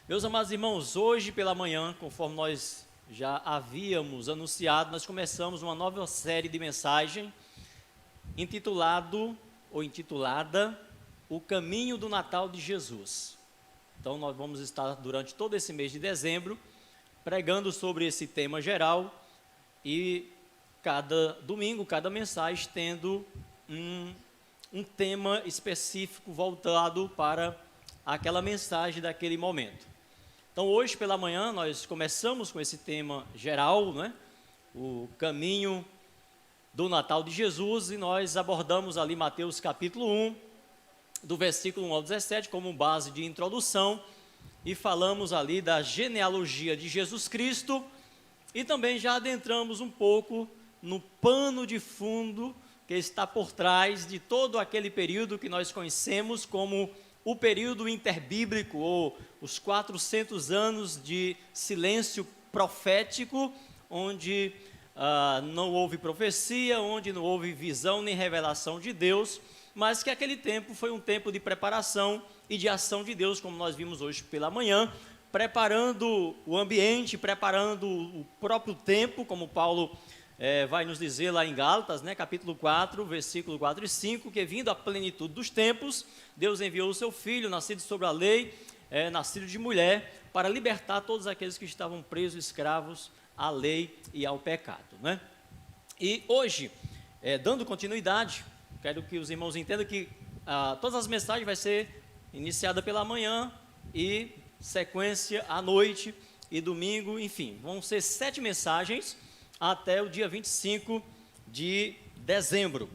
Meus amados irmãos, hoje pela manhã, conforme nós já havíamos anunciado, nós começamos uma nova série de mensagem intitulada O Caminho do Natal de Jesus. Então nós vamos estar durante todo esse mês de dezembro pregando sobre esse tema geral e cada domingo, cada mensagem tendo um tema específico voltado para aquela mensagem daquele momento. Então hoje pela manhã nós começamos com esse tema geral, né? O caminho do Natal de Jesus, e nós abordamos ali Mateus capítulo 1, do versículo 1 ao 17, como base de introdução, e falamos ali da genealogia de Jesus Cristo, e também já adentramos um pouco no pano de fundo que está por trás de todo aquele período que nós conhecemos como o período interbíblico, ou os 400 anos de silêncio profético, onde não houve profecia, onde não houve visão nem revelação de Deus, mas que aquele tempo foi um tempo de preparação e de ação de Deus, como nós vimos hoje pela manhã, preparando o ambiente, preparando o próprio tempo, como Paulo vai nos dizer lá em Gálatas, né, capítulo 4, versículo 4 e 5, que vindo à plenitude dos tempos, Deus enviou o seu Filho, nascido sobre a lei, nascido de mulher, para libertar todos aqueles que estavam presos, escravos à lei e ao pecado, né? E hoje, dando continuidade, quero que os irmãos entendam que todas as mensagens vai ser iniciada pela manhã e sequência à noite e domingo, enfim, vão ser 7 mensagens até o dia 25 de dezembro.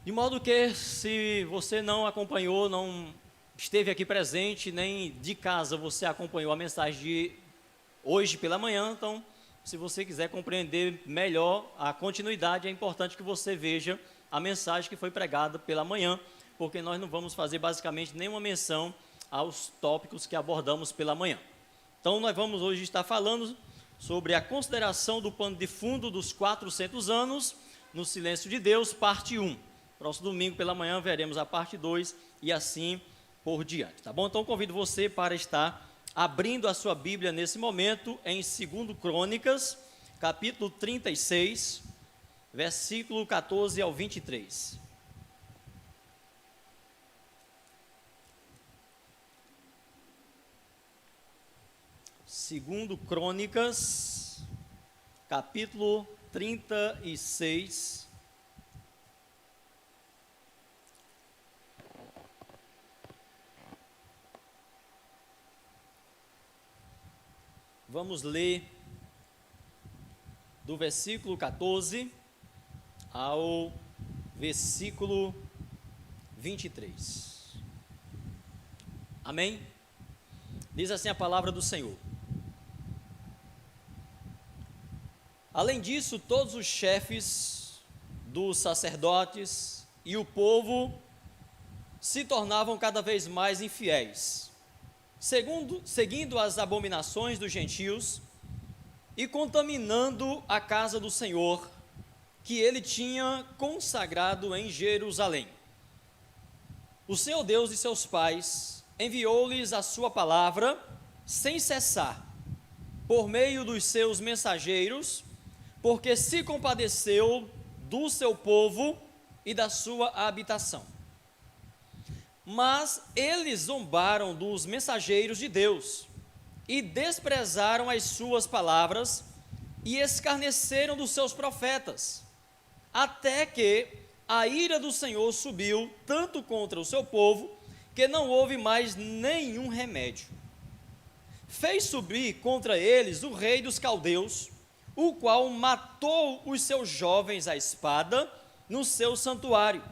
De modo que, se você não acompanhou, não esteve aqui presente, nem de casa você acompanhou a mensagem de hoje pela manhã, então, se você quiser compreender melhor a continuidade, é importante que você veja a mensagem que foi pregada pela manhã, porque nós não vamos fazer basicamente nenhuma menção aos tópicos que abordamos pela manhã. Então, nós vamos hoje estar falando sobre a consideração do pano de fundo dos 400 anos no silêncio de Deus, parte 1. Próximo domingo pela manhã veremos a parte 2 e assim por diante, tá bom? Então convido você para estar abrindo a sua Bíblia nesse momento em 2 Crônicas, capítulo 36, versículo 14 ao 23. Segundo Crônicas, capítulo 36, vamos ler do versículo 14 ao versículo 23. Amém? Diz assim a palavra do Senhor. Além disso, todos os chefes dos sacerdotes e o povo se tornavam cada vez mais infiéis, seguindo as abominações dos gentios e contaminando a casa do Senhor, que ele tinha consagrado em Jerusalém. O Senhor Deus de seus pais enviou-lhes a sua palavra sem cessar, por meio dos seus mensageiros, porque se compadeceu do seu povo e da sua habitação. Mas eles zombaram dos mensageiros de Deus e desprezaram as suas palavras e escarneceram dos seus profetas, até que a ira do Senhor subiu tanto contra o seu povo, que não houve mais nenhum remédio. Fez subir contra eles o rei dos caldeus, o qual matou os seus jovens à espada no seu santuário,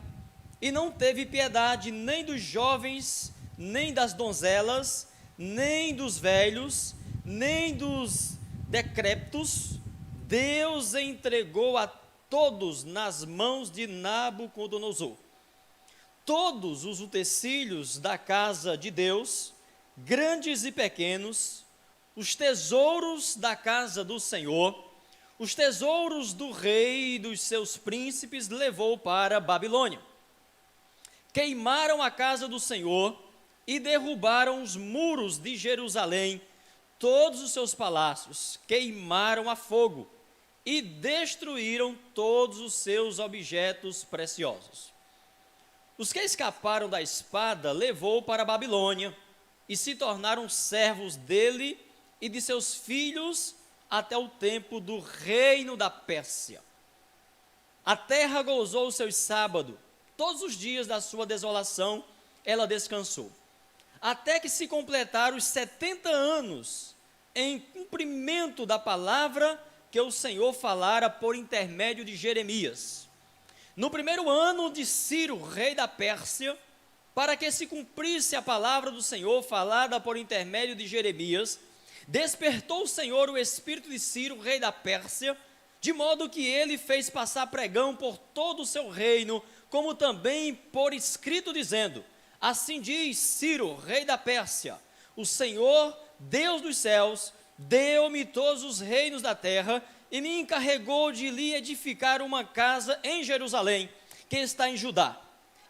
e não teve piedade nem dos jovens, nem das donzelas, nem dos velhos, nem dos decrépitos. Deus entregou a todos nas mãos de Nabucodonosor. Todos os utensílios da casa de Deus, grandes e pequenos, os tesouros da casa do Senhor, os tesouros do rei e dos seus príncipes, levou para a Babilônia. Queimaram a casa do Senhor, e derrubaram os muros de Jerusalém, todos os seus palácios, queimaram a fogo e destruíram todos os seus objetos preciosos. Os que escaparam da espada levou para a Babilônia e se tornaram servos dele e de seus filhos até o tempo do reino da Pérsia. A terra gozou os seus sábados, todos os dias da sua desolação ela descansou, até que se completaram os 70 anos em cumprimento da palavra que o Senhor falara por intermédio de Jeremias. No primeiro ano de Ciro, rei da Pérsia, para que se cumprisse a palavra do Senhor falada por intermédio de Jeremias, despertou o Senhor o espírito de Ciro, rei da Pérsia, de modo que ele fez passar pregão por todo o seu reino, como também por escrito, dizendo: assim diz Ciro, rei da Pérsia, o Senhor, Deus dos céus, deu-me todos os reinos da terra e me encarregou de lhe edificar uma casa em Jerusalém, que está em Judá.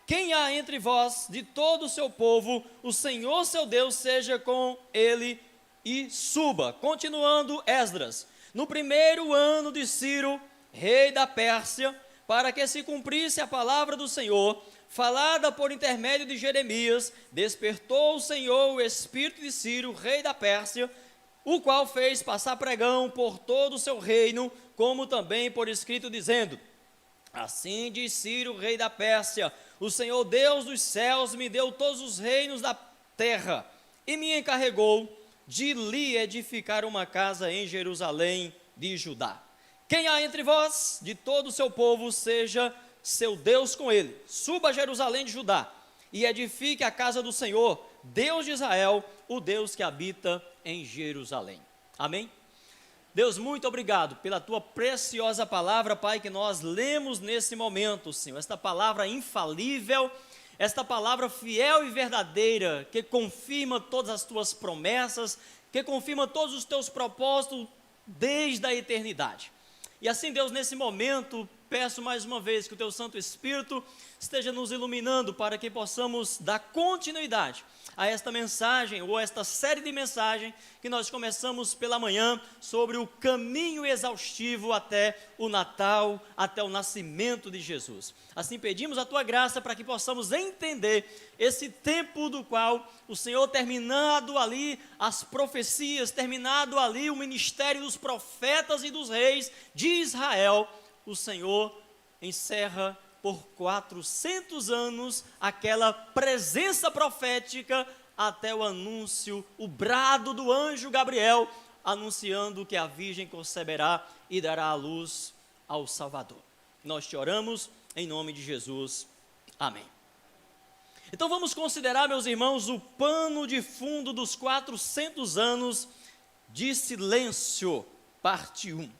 Quem há entre vós, de todo o seu povo, o Senhor seu Deus seja com ele e suba. Continuando Esdras, no primeiro ano de Ciro, rei da Pérsia, para que se cumprisse a palavra do Senhor, falada por intermédio de Jeremias, despertou o Senhor o espírito de Ciro, rei da Pérsia, o qual fez passar pregão por todo o seu reino, como também por escrito, dizendo: assim diz Ciro, rei da Pérsia, o Senhor Deus dos céus me deu todos os reinos da terra, e me encarregou de lhe edificar uma casa em Jerusalém de Judá. Quem há entre vós, de todo o seu povo, seja seu Deus com ele. Suba a Jerusalém de Judá, e edifique a casa do Senhor, Deus de Israel, o Deus que habita em Jerusalém. Amém? Deus, muito obrigado pela tua preciosa palavra, Pai, que nós lemos nesse momento, Senhor. Esta palavra infalível, esta palavra fiel e verdadeira, que confirma todas as tuas promessas, que confirma todos os teus propósitos desde a eternidade. E assim, Deus, nesse momento, peço mais uma vez que o teu Santo Espírito esteja nos iluminando para que possamos dar continuidade a esta mensagem, ou esta série de mensagens que nós começamos pela manhã, sobre o caminho exaustivo até o Natal, até o nascimento de Jesus. Assim pedimos a tua graça para que possamos entender esse tempo do qual o Senhor, terminado ali as profecias, terminado ali o ministério dos profetas e dos reis de Israel, o Senhor encerra por 400 anos aquela presença profética até o anúncio, o brado do anjo Gabriel, anunciando que a virgem conceberá e dará à luz ao Salvador. Nós te oramos em nome de Jesus. Amém. Então vamos considerar, meus irmãos, o pano de fundo dos 400 anos de silêncio, parte 1.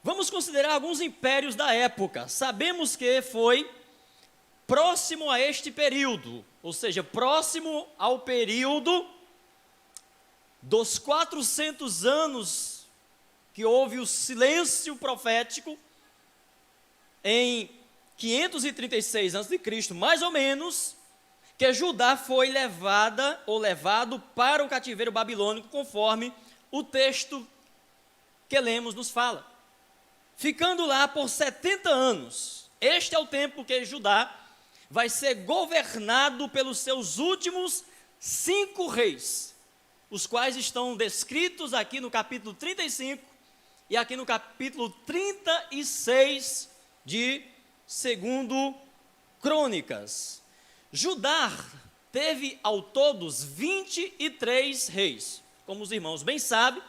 Vamos considerar alguns impérios da época. Sabemos que foi próximo a este período, ou seja, próximo ao período dos 400 anos que houve o silêncio profético, em 536 a.C., mais ou menos, que Judá foi levada ou levado para o cativeiro babilônico, conforme o texto que lemos nos fala. Ficando lá por 70 anos, este é o tempo que Judá vai ser governado pelos seus últimos 5 reis, os quais estão descritos aqui no capítulo 35 e aqui no capítulo 36 de 2 Crônicas. Judá teve ao todo 23 reis, como os irmãos bem sabem.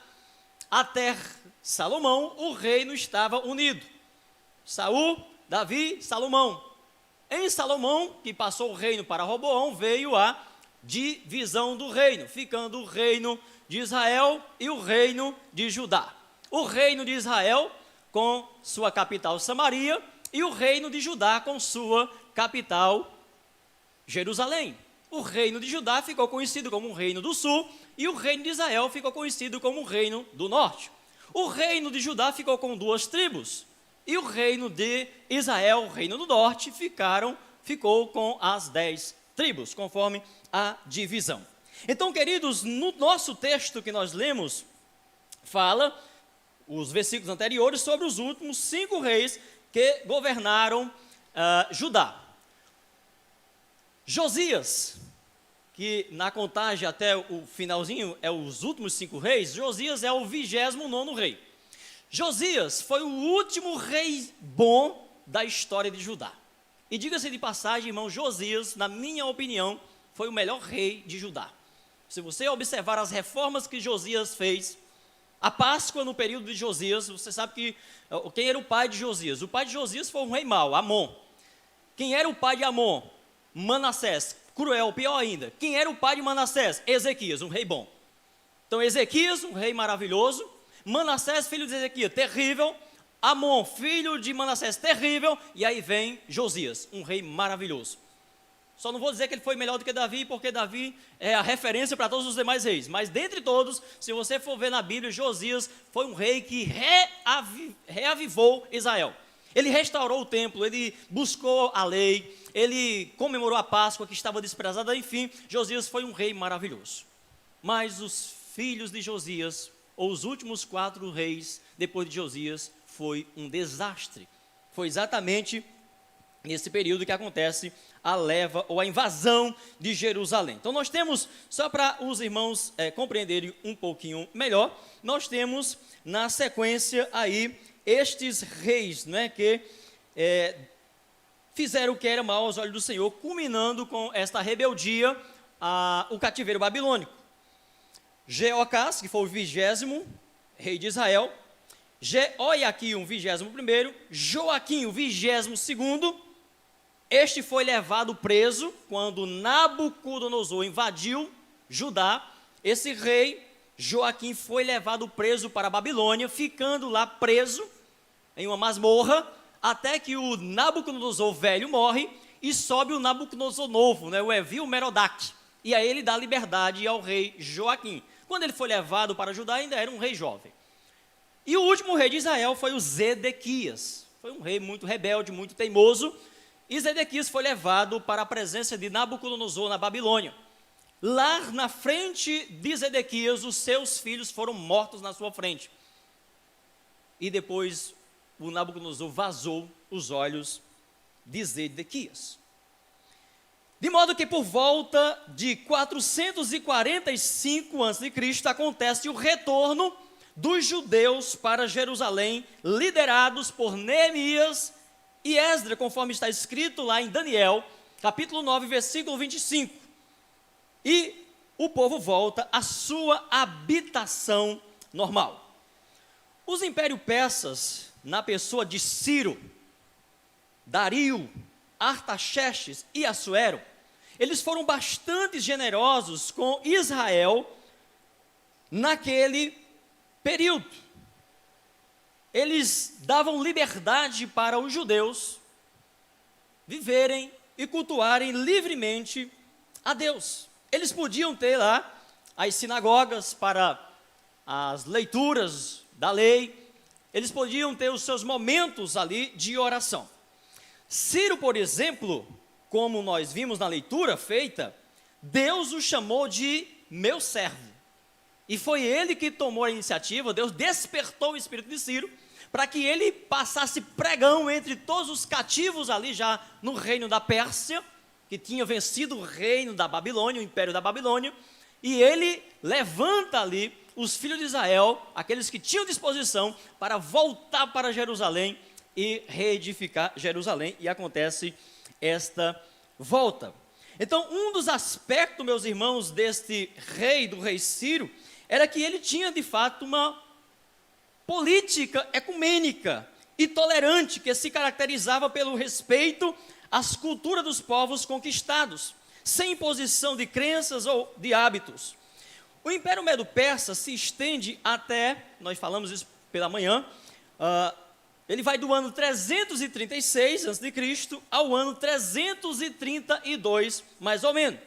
Até Salomão, o reino estava unido. Saul, Davi, Salomão. Em Salomão, que passou o reino para Roboão, veio a divisão do reino, ficando o reino de Israel e o reino de Judá. O reino de Israel com sua capital Samaria e o reino de Judá com sua capital Jerusalém. O reino de Judá ficou conhecido como o reino do sul e o reino de Israel ficou conhecido como o reino do norte. O reino de Judá ficou com 2 tribos e o reino de Israel, o reino do norte, ficou com as 10 tribos, conforme a divisão. Então, queridos, no nosso texto que nós lemos, fala, os versículos anteriores, sobre os últimos 5 reis que governaram Judá. Josias, que na contagem até o finalzinho é os últimos 5 reis, Josias é o 29º rei. Josias foi o último rei bom da história de Judá. E diga-se de passagem, irmão, Josias, na minha opinião, foi o melhor rei de Judá. Se você observar as reformas que Josias fez, a Páscoa no período de Josias, você sabe que quem era o pai de Josias? O pai de Josias foi um rei mau, Amon. Quem era o pai de Amon? Manassés, cruel, pior ainda. Quem era o pai de Manassés? Ezequias, um rei bom. Então Ezequias, um rei maravilhoso. Manassés, filho de Ezequias, terrível. Amon, filho de Manassés, terrível. E aí vem Josias, um rei maravilhoso. Só não vou dizer que ele foi melhor do que Davi, porque Davi é a referência para todos os demais reis. Mas dentre todos, se você for ver na Bíblia, Josias foi um rei que reavivou Israel. Ele restaurou o templo, ele buscou a lei, ele comemorou a Páscoa que estava desprezada. Enfim, Josias foi um rei maravilhoso. Mas os filhos de Josias, ou os últimos 4 reis depois de Josias, foi um desastre. Foi exatamente nesse período que acontece a leva ou a invasão de Jerusalém. Então nós temos, só para os irmãos compreenderem um pouquinho melhor, nós temos na sequência aí estes reis, né, que fizeram o que era mal aos olhos do Senhor, culminando com esta rebeldia, o cativeiro babilônico. Jeocás, que foi o 20º rei de Israel, Jeoiaquim, o 21º, Joaquim, o 22º, este foi levado preso quando Nabucodonosor invadiu Judá. Esse rei, Joaquim, foi levado preso para a Babilônia, ficando lá preso em uma masmorra, até que o Nabucodonosor velho morre e sobe o Nabucodonosor novo, né, o Evil-Merodach. E aí ele dá liberdade ao rei Joaquim. Quando ele foi levado para Judá, ainda era um rei jovem. E o último rei de Israel foi o Zedequias. Foi um rei muito rebelde, muito teimoso. E Zedequias foi levado para a presença de Nabucodonosor na Babilônia. Lá na frente de Zedequias, os seus filhos foram mortos na sua frente. E depois o Nabucodonosor vazou os olhos de Zedequias. De modo que por volta de 445 a.C. acontece o retorno dos judeus para Jerusalém, liderados por Neemias e Esdras, conforme está escrito lá em Daniel, capítulo 9, versículo 25. E o povo volta à sua habitação normal. Os impérios persas, na pessoa de Ciro, Dario, Artaxerxes e Assuero, eles foram bastante generosos com Israel naquele período. Eles davam liberdade para os judeus viverem e cultuarem livremente a Deus. Eles podiam ter lá as sinagogas para as leituras da lei, eles podiam ter os seus momentos ali de oração. Ciro, por exemplo, como nós vimos na leitura feita, Deus o chamou de meu servo. E foi ele que tomou a iniciativa, Deus despertou o espírito de Ciro, para que ele passasse pregão entre todos os cativos ali já no reino da Pérsia, que tinha vencido o reino da Babilônia, o império da Babilônia, e ele levanta ali os filhos de Israel, aqueles que tinham disposição para voltar para Jerusalém e reedificar Jerusalém, e acontece esta volta. Então, um dos aspectos, meus irmãos, deste rei, do rei Ciro, era que ele tinha de fato uma política ecumênica e tolerante, que se caracterizava pelo respeito às culturas dos povos conquistados, sem imposição de crenças ou de hábitos. O Império Medo-Persa se estende até, nós falamos isso pela manhã, ele vai do ano 336 a.C. ao ano 332, mais ou menos.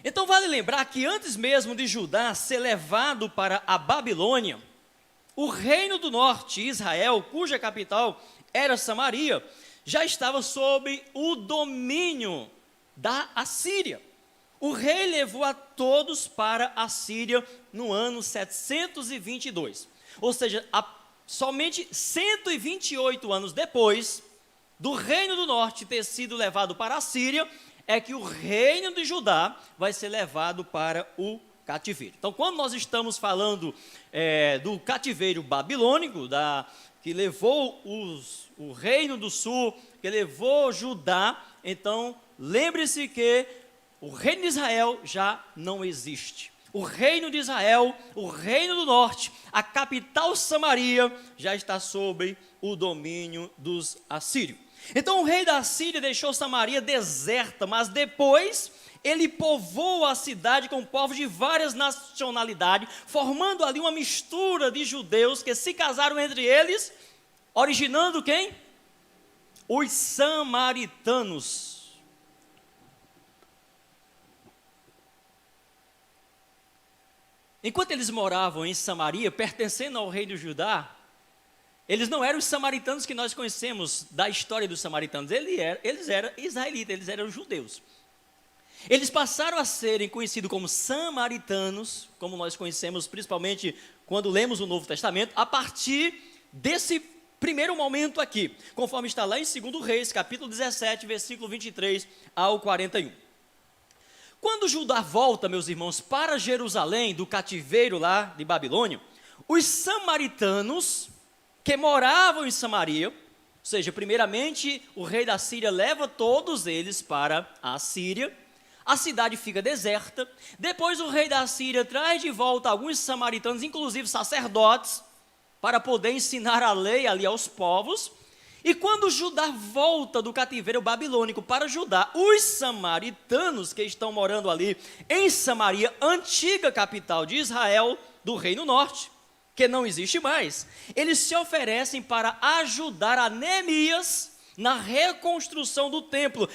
Então vale lembrar que antes mesmo de Judá ser levado para a Babilônia, o reino do norte, Israel, cuja capital era Samaria, já estava sob o domínio da Assíria. o rei levou a todos para a Síria no ano 722. Ou seja, somente 128 anos depois do reino do norte ter sido levado para a Síria, é que o reino de Judá vai ser levado para o cativeiro. Então, quando nós estamos falando do cativeiro babilônico, que levou o reino do sul, que levou Judá, então lembre-se que o reino de Israel já não existe. O reino de Israel, o reino do norte, a capital Samaria, já está sob o domínio dos assírios. Então o rei da Síria deixou Samaria deserta, mas depois ele povoou a cidade com povos de várias nacionalidades, formando ali uma mistura de judeus que se casaram entre eles, originando quem? Os samaritanos. Enquanto eles moravam em Samaria, pertencendo ao rei de Judá, eles não eram os samaritanos que nós conhecemos da história dos samaritanos, eles eram israelitas, eles eram judeus. Eles passaram a serem conhecidos como samaritanos, como nós conhecemos principalmente quando lemos o Novo Testamento, a partir desse primeiro momento aqui, conforme está lá em 2 Reis, capítulo 17, versículo 23 ao 41. Quando Judá volta, meus irmãos, para Jerusalém, do cativeiro lá de Babilônia, os samaritanos que moravam em Samaria, ou seja, primeiramente o rei da Síria leva todos eles para a Síria, a cidade fica deserta, depois o rei da Síria traz de volta alguns samaritanos, inclusive sacerdotes, para poder ensinar a lei ali aos povos, e quando Judá volta do cativeiro babilônico para Judá, os samaritanos que estão morando ali em Samaria, antiga capital de Israel, do Reino Norte, que não existe mais, eles se oferecem para ajudar a Neemias na reconstrução do templo,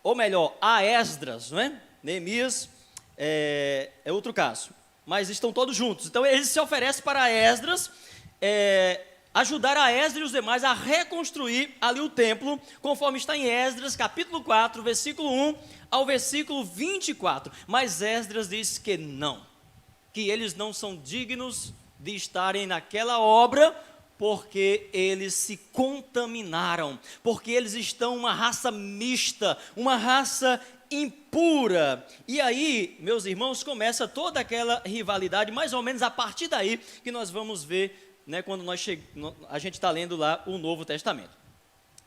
ou melhor, a Esdras, não é? Neemias é outro caso, mas estão todos juntos. Então eles se oferecem para Esdras, ajudar a Esdras e os demais a reconstruir ali o templo, conforme está em Esdras, capítulo 4, versículo 1 ao versículo 24. Mas Esdras diz que não, que eles não são dignos de estarem naquela obra, porque eles se contaminaram, porque eles estão uma raça mista, uma raça impura. E aí, meus irmãos, começa toda aquela rivalidade, mais ou menos a partir daí que nós vamos ver, né, quando a gente está lendo lá o Novo Testamento.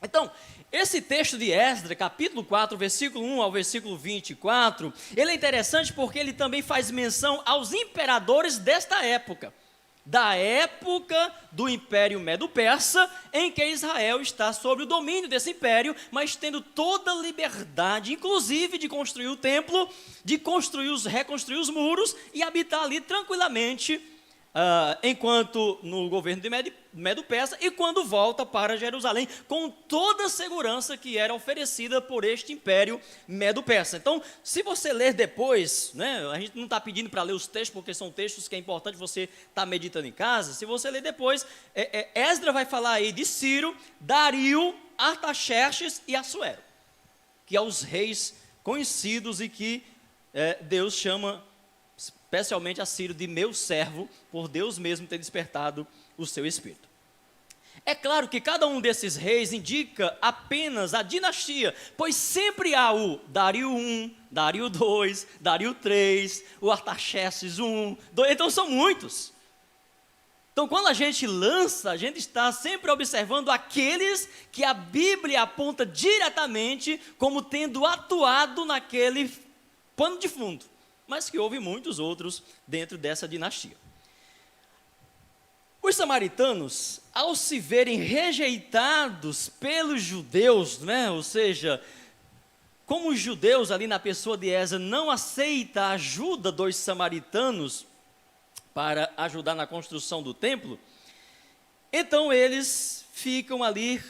Então, esse texto de Esdras, capítulo 4, versículo 1 ao versículo 24, ele é interessante porque ele também faz menção aos imperadores desta época, da época do Império Medo-Persa, em que Israel está sob o domínio desse império, mas tendo toda a liberdade, inclusive de construir o templo, de reconstruir os muros e habitar ali tranquilamente, enquanto no governo de Medo-Persa, e quando volta para Jerusalém, com toda a segurança que era oferecida por este império Medo-Persa. Então, se você ler depois, né, a gente não está pedindo para ler os textos, porque são textos que é importante você estar meditando em casa. Se você ler depois, Esdras vai falar aí de Ciro, Dario, Artaxerxes e Assuero, que são os reis conhecidos e que Deus chama especialmente a Ciro de meu servo, por Deus mesmo ter despertado o seu espírito. É claro que cada um desses reis indica apenas a dinastia, pois sempre há o Dario I, Dario II, Dario III, o Artaxerxes I, então são muitos. Então quando a gente lança, a gente está sempre observando aqueles que a Bíblia aponta diretamente como tendo atuado naquele pano de fundo, mas que houve muitos outros dentro dessa dinastia. Os samaritanos, ao se verem rejeitados pelos judeus, né, ou seja, como os judeus ali na pessoa de Esdras não aceitam a ajuda dos samaritanos para ajudar na construção do templo, então eles ficam ali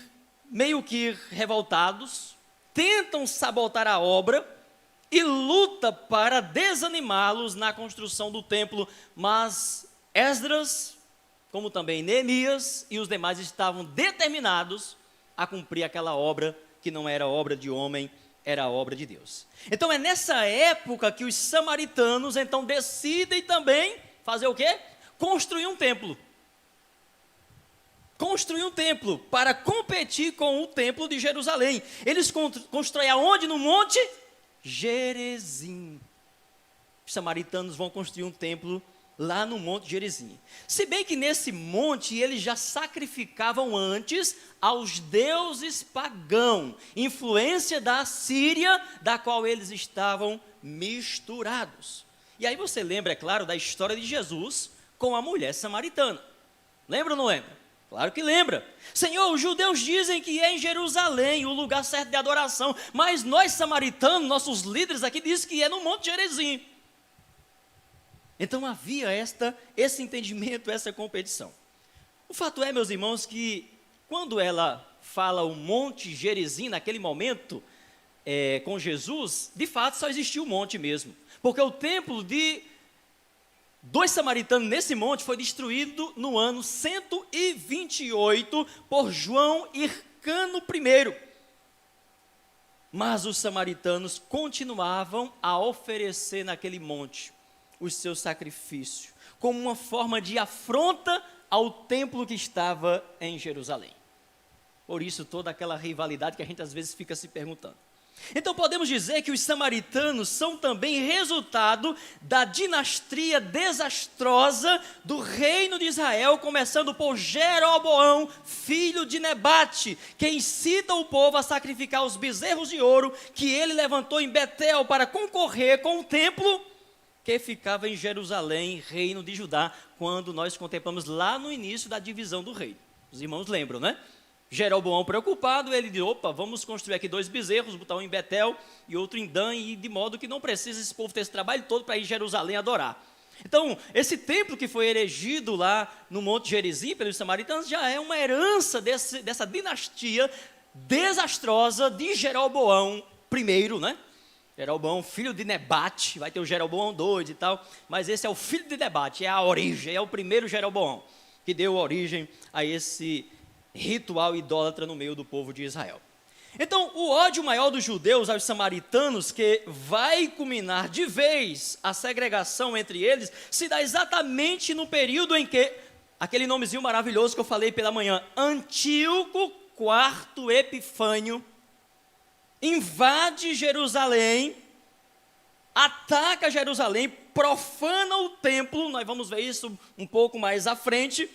meio que revoltados, tentam sabotar a obra, e luta para desanimá-los na construção do templo, mas Esdras, como também Neemias e os demais estavam determinados a cumprir aquela obra que não era obra de homem, era a obra de Deus. Então é nessa época que os samaritanos então decidem também fazer o quê? Construir um templo. Construir um templo para competir com o templo de Jerusalém. Eles constroem aonde? No Monte Gerizim. Os samaritanos vão construir um templo lá no Monte Gerizim. Se bem que nesse monte eles já sacrificavam antes aos deuses pagãos, influência da Síria, da qual eles estavam misturados. E aí você lembra, é claro, da história de Jesus com a mulher samaritana. Lembra ou não lembra? Claro que lembra. Senhor, os judeus dizem que é em Jerusalém o lugar certo de adoração, mas nós samaritanos, nossos líderes aqui, dizem que é no Monte Gerizim. Então havia esse entendimento, essa competição. O fato é, meus irmãos, que quando ela fala o Monte Gerizim, naquele momento, com Jesus, de fato só existia o monte mesmo. Porque o templo dos samaritanos nesse monte foi destruído no ano 128 por João Hircano I. Mas os samaritanos continuavam a oferecer naquele monte os seus sacrifícios, como uma forma de afronta ao templo que estava em Jerusalém. Por isso toda aquela rivalidade que a gente às vezes fica se perguntando. Então podemos dizer que os samaritanos são também resultado da dinastia desastrosa do reino de Israel, começando por Jeroboão, filho de Nebate, que incita o povo a sacrificar os bezerros de ouro que ele levantou em Betel para concorrer com o templo que ficava em Jerusalém, reino de Judá, quando nós contemplamos lá no início da divisão do reino. Os irmãos lembram, né? Jeroboão preocupado, ele disse, opa, vamos construir aqui 2 bezerros, botar um em Betel e outro em Dan, e de modo que não precisa esse povo ter esse trabalho todo para ir em Jerusalém adorar. Então, esse templo que foi erigido lá no Monte Gerizim pelos samaritanos já é uma herança dessa dinastia desastrosa de Jeroboão I, né? Jeroboão, filho de Nebate, vai ter o Jeroboão 2 e tal, mas esse é o filho de Nebate, é a origem, é o primeiro Jeroboão, que deu origem a esse ritual idólatra no meio do povo de Israel. Então, o ódio maior dos judeus aos samaritanos, que vai culminar de vez a segregação entre eles, se dá exatamente no período em que, aquele nomezinho maravilhoso que eu falei pela manhã, Antíoco IV Epifânio, invade Jerusalém, ataca Jerusalém, profana o templo, nós vamos ver isso um pouco mais à frente.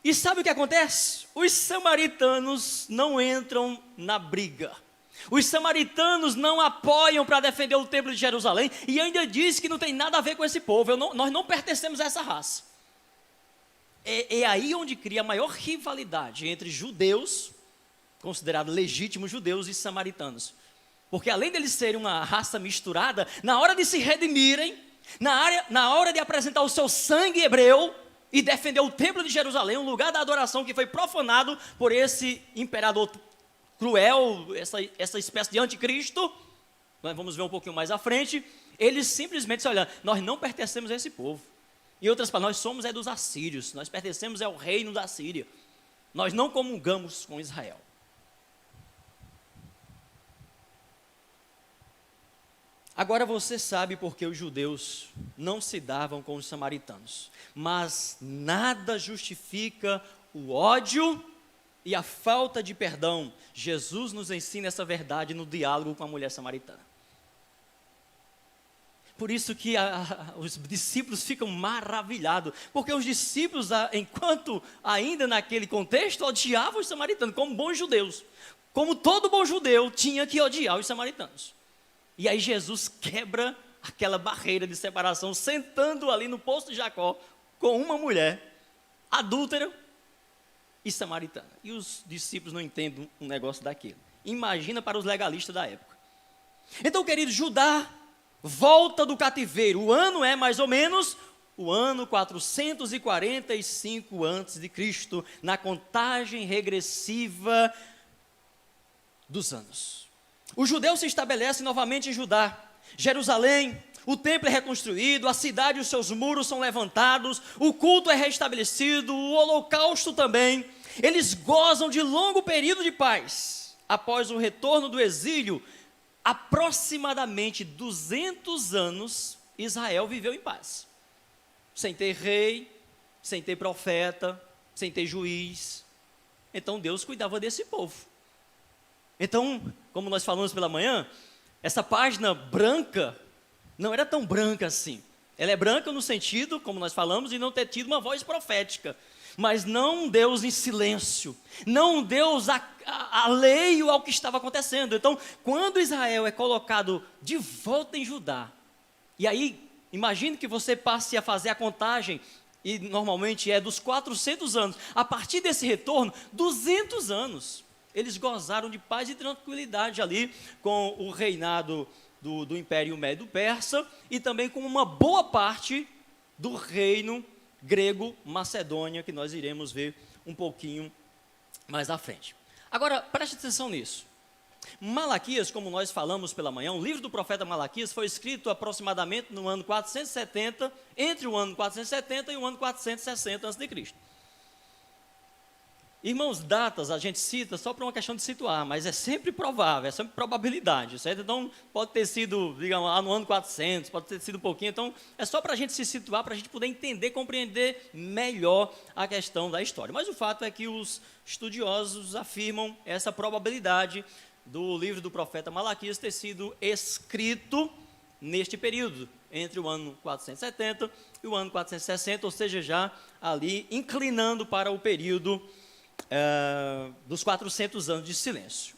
E sabe o que acontece? Os samaritanos não entram na briga. Os samaritanos não apoiam para defender o templo de Jerusalém e ainda diz que não tem nada a ver com esse povo. Nós não pertencemos a essa raça. É aí onde cria a maior rivalidade entre judeus, considerados legítimos judeus, e samaritanos. Porque além deles serem uma raça misturada, na hora de se redimirem, na hora de apresentar o seu sangue hebreu e defender o templo de Jerusalém, um lugar da adoração que foi profanado por esse imperador cruel, essa espécie de anticristo, nós vamos ver um pouquinho mais à frente, eles simplesmente dizem, olha, nós não pertencemos a esse povo. Em outras palavras, nós somos dos assírios, nós pertencemos ao reino da Síria. Nós não comungamos com Israel. Agora você sabe por que os judeus não se davam com os samaritanos, mas nada justifica o ódio e a falta de perdão. Jesus nos ensina essa verdade no diálogo com a mulher samaritana. Por isso que os discípulos ficam maravilhados, porque os discípulos, enquanto ainda naquele contexto, odiavam os samaritanos como bons judeus, como todo bom judeu tinha que odiar os samaritanos. E aí Jesus quebra aquela barreira de separação, sentando ali no poço de Jacó, com uma mulher adúltera e samaritana. E os discípulos não entendem um negócio daquilo. Imagina para os legalistas da época. Então, querido, Judá volta do cativeiro. O ano é mais ou menos o ano 445 a.C., na contagem regressiva dos anos. Os judeus se estabelecem novamente em Judá, Jerusalém, o templo é reconstruído, a cidade e os seus muros são levantados, o culto é restabelecido, o holocausto também. Eles gozam de longo período de paz, após o retorno do exílio aproximadamente 200 anos, Israel viveu em paz. Sem ter rei, sem ter profeta, sem ter juiz. Então Deus cuidava desse povo. Então, como nós falamos pela manhã, essa página branca não era tão branca assim. Ela é branca no sentido, como nós falamos, de não ter tido uma voz profética. Mas não um Deus em silêncio, não um Deus alheio ao que estava acontecendo. Então, quando Israel é colocado de volta em Judá, e aí, imagine que você passe a fazer a contagem, e normalmente é dos 400 anos, a partir desse retorno, 200 anos, eles gozaram de paz e tranquilidade ali, com o reinado do Império Médio-Persa, e também com uma boa parte do reino grego Macedônia, que nós iremos ver um pouquinho mais à frente. Agora, preste atenção nisso. Malaquias, como nós falamos pela manhã, o livro do profeta Malaquias foi escrito aproximadamente no ano 470, entre o ano 470 e o ano 460 a.C. Irmãos, datas a gente cita só para uma questão de situar, mas é sempre provável, é sempre probabilidade, certo? Então, pode ter sido, digamos, lá no ano 400, pode ter sido um pouquinho, então, é só para a gente se situar, para a gente poder entender, compreender melhor a questão da história. Mas o fato é que os estudiosos afirmam essa probabilidade do livro do profeta Malaquias ter sido escrito neste período, entre o ano 470 e o ano 460, ou seja, já ali inclinando para o período dos 400 anos de silêncio.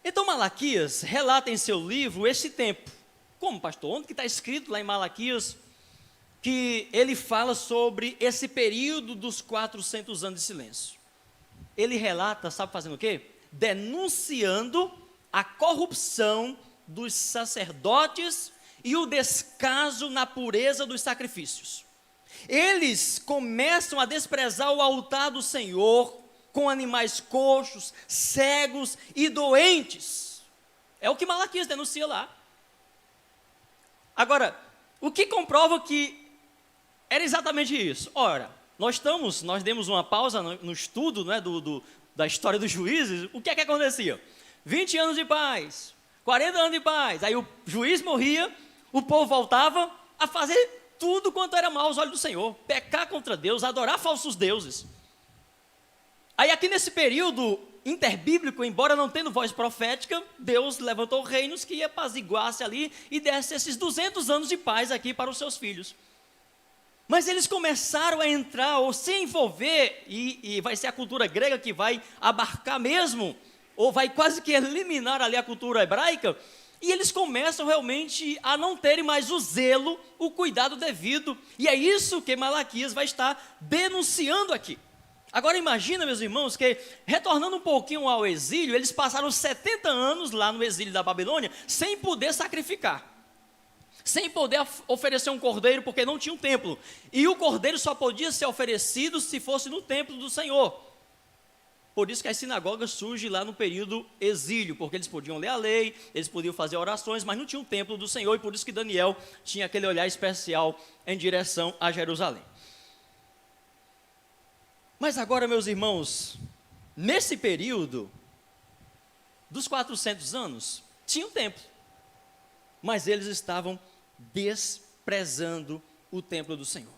Então Malaquias relata em seu livro esse tempo. Como, pastor? Onde que está escrito lá em Malaquias que ele fala sobre esse período dos 400 anos de silêncio? Ele relata, sabe fazendo o quê? Denunciando a corrupção dos sacerdotes e o descaso na pureza dos sacrifícios. Eles começam a desprezar o altar do Senhor com animais coxos, cegos e doentes. É o que Malaquias denuncia lá. Agora, o que comprova que era exatamente isso? Ora, nós demos uma pausa no estudo, né, da história dos juízes. O que é que acontecia? 20 anos de paz, 40 anos de paz, aí o juiz morria, o povo voltava a fazer tudo quanto era mal aos olhos do Senhor, pecar contra Deus, adorar falsos deuses. Aí aqui nesse período interbíblico, embora não tendo voz profética, Deus levantou reinos que apaziguasse ali e desse esses 200 anos de paz aqui para os seus filhos. Mas eles começaram a entrar ou se envolver, e vai ser a cultura grega que vai abarcar mesmo, ou vai quase que eliminar ali a cultura hebraica, e eles começam realmente a não terem mais o zelo, o cuidado devido, e é isso que Malaquias vai estar denunciando aqui. Agora imagina, meus irmãos, que retornando um pouquinho ao exílio, eles passaram 70 anos lá no exílio da Babilônia, sem poder sacrificar, sem poder oferecer um cordeiro, porque não tinha um templo, e o cordeiro só podia ser oferecido se fosse no templo do Senhor. Por isso que as sinagogas surgem lá no período exílio, porque eles podiam ler a lei, eles podiam fazer orações, mas não tinha um templo do Senhor, e por isso que Daniel tinha aquele olhar especial em direção a Jerusalém. Mas agora, meus irmãos, nesse período dos 400 anos, tinha um templo, mas eles estavam desprezando o templo do Senhor.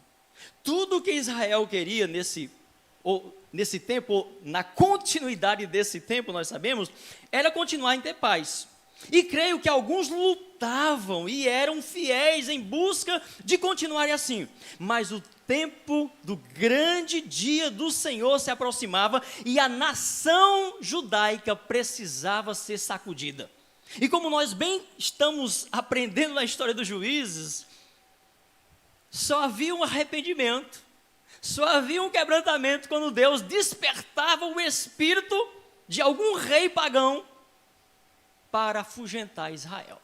Tudo que Israel queria nesse tempo, na continuidade desse tempo, nós sabemos, era continuar em ter paz. E creio que alguns lutavam e eram fiéis em busca de continuarem assim. Mas o tempo do grande dia do Senhor se aproximava e a nação judaica precisava ser sacudida. E como nós bem estamos aprendendo na história dos juízes, só havia um arrependimento, só havia um quebrantamento quando Deus despertava o espírito de algum rei pagão para afugentar Israel.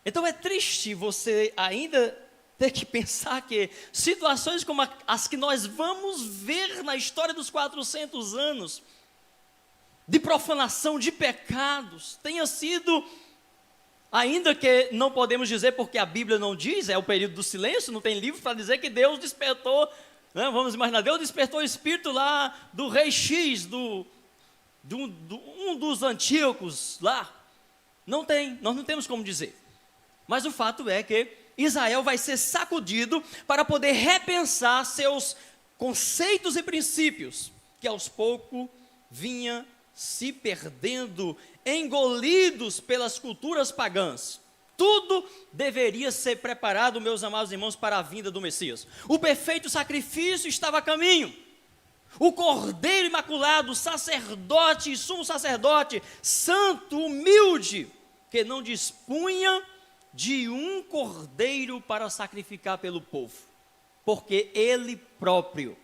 Então é triste você ainda ter que pensar que situações como as que nós vamos ver na história dos 400 anos, de profanação, de pecados, tenha sido, ainda que não podemos dizer porque a Bíblia não diz, é o período do silêncio, não tem livro para dizer que Deus despertou, né, vamos imaginar, Deus despertou o espírito lá do rei X, um dos antíocos lá? Não tem, nós não temos como dizer. Mas o fato é que Israel vai ser sacudido para poder repensar seus conceitos e princípios, que aos poucos vinha se perdendo, engolidos pelas culturas pagãs. Tudo deveria ser preparado, meus amados irmãos, para a vinda do Messias. O perfeito sacrifício estava a caminho. O Cordeiro Imaculado, sacerdote e sumo sacerdote, santo, humilde, que não dispunha de um cordeiro para sacrificar pelo povo, porque ele próprio